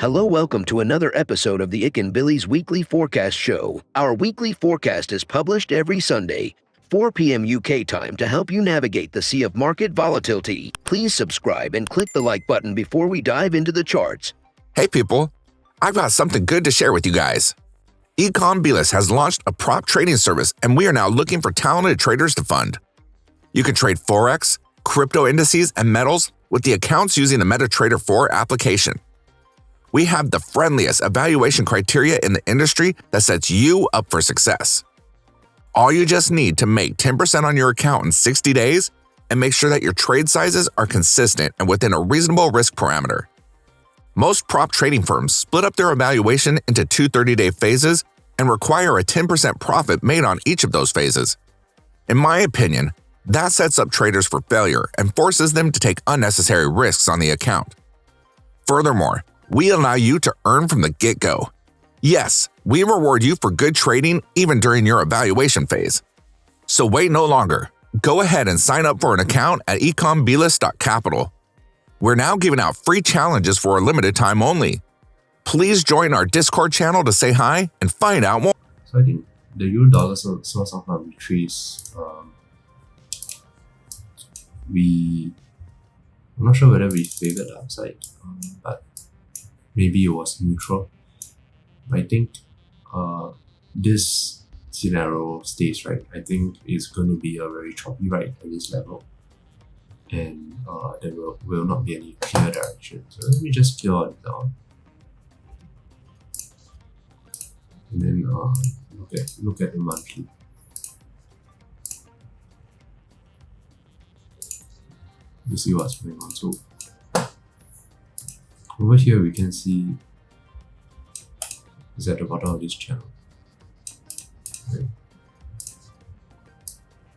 Hello, welcome to another episode of the Ikan Bilis Weekly Forecast Show. Our weekly forecast is published every Sunday, 4 p.m. UK time to help you navigate the sea of market volatility. Please subscribe and click the like button before we dive into the charts. Hey people, I've got something good to share with you guys. Bilis has launched a prop trading service and we are now looking for talented traders to fund. You can trade Forex, crypto indices, and metals with the accounts using the MetaTrader 4 application. We have the friendliest evaluation criteria in the industry that sets you up for success. All you just need to make 10% on your account in 60 days and make sure that your trade sizes are consistent and within a reasonable risk parameter. Most prop trading firms split up their evaluation into two 30-day phases and require a 10% profit made on each of those phases. In my opinion, that sets up traders for failure and forces them to take unnecessary risks on the account. Furthermore, we allow you to earn from the get-go. Yes, we reward you for good trading even during your evaluation phase. So wait no longer. Go ahead and sign up for an account at ikanbilis.capital. We're now giving out free challenges for a limited time only. Please join our Discord channel to say hi and find out more. So I think the euro dollar saw some kind of retrace. I'm not sure whether we favored the upside, but maybe it was neutral. I think this scenario stays, right. I think it's going to be a very choppy ride at this level, and there will not be any clear direction. So let me just clear it down, and then look at the monthly. You see what's going on. So over here we can see is at the bottom of this channel. Right.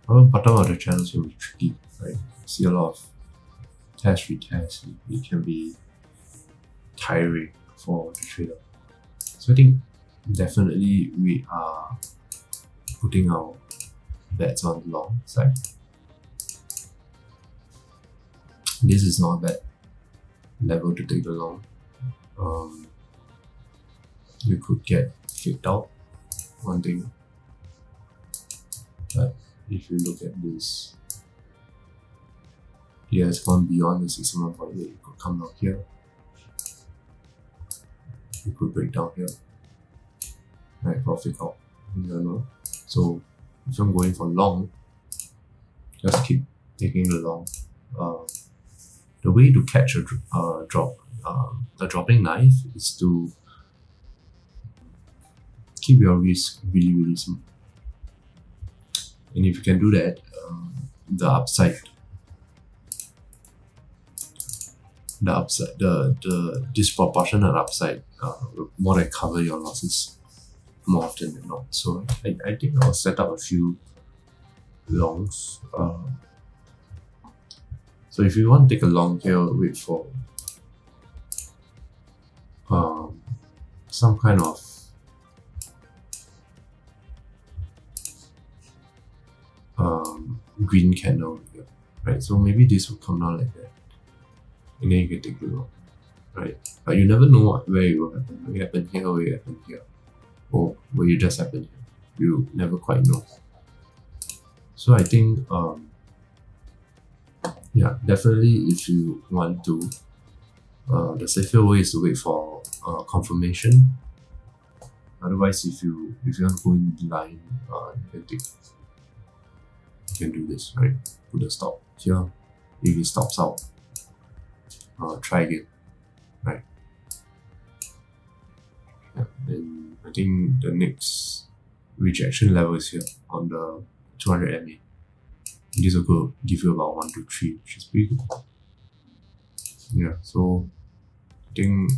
Our bottom of the channels will be tricky, right? See a lot of test retest. It can be tiring for the trader. So I think definitely we are putting our bets on the long side. This is not a bad level to take the long. You could get faked out, one thing. But if you look at this, it has gone beyond the 61.8. It could come down here. It could break down here. Right, for fake out. You don't know. So if I'm going for long, just keep taking the long. The way to catch a dropping knife is to keep your risk really, really small. And if you can do that, the disproportionate upside will more than cover your losses more often than not. So I think I'll set up a few longs. So if you want to take a long here, wait for some kind of green candle here, right? So maybe this will come down like that, and then you can take the long, right? But you never know where it will happen. Will it happen here, or will it happen here, or will it just happen here? You never quite know. So I think yeah, definitely if you want to, the safer way is to wait for confirmation. Otherwise, if you want to go in line, you can do this, right? Put a stop here. If it stops out, try again, right? Yeah, and I think the next rejection level is here on the 200 MA. This will go give you about 1 to 3, which is pretty good. Yeah, so I think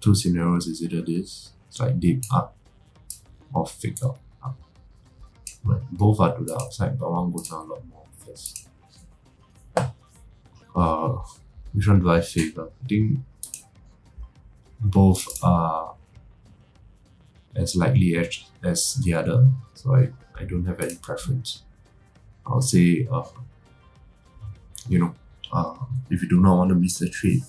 two scenarios is either this, slight dip up, or fake out up. Right. Both are to the upside, but one goes down a lot more first. Which one do I favor? I think both are as likely as the other, so I don't have any preference. I'll say, if you do not want to miss the trade,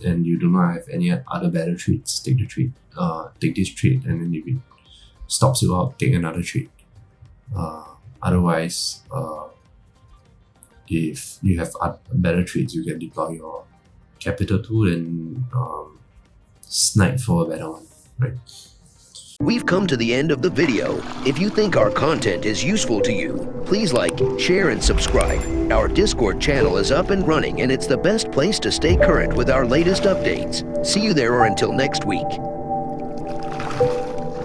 and you do not have any other better trades, take the trade. Take this trade, and then if it stops you out, take another trade. Otherwise, if you have better trades, you can deploy your capital tool and snipe for a better one, right? We've come to the end of the video. If you think our content is useful to you, please like, share, and subscribe. Our Discord channel is up and running, and it's the best place to stay current with our latest updates. See you there, or until next week.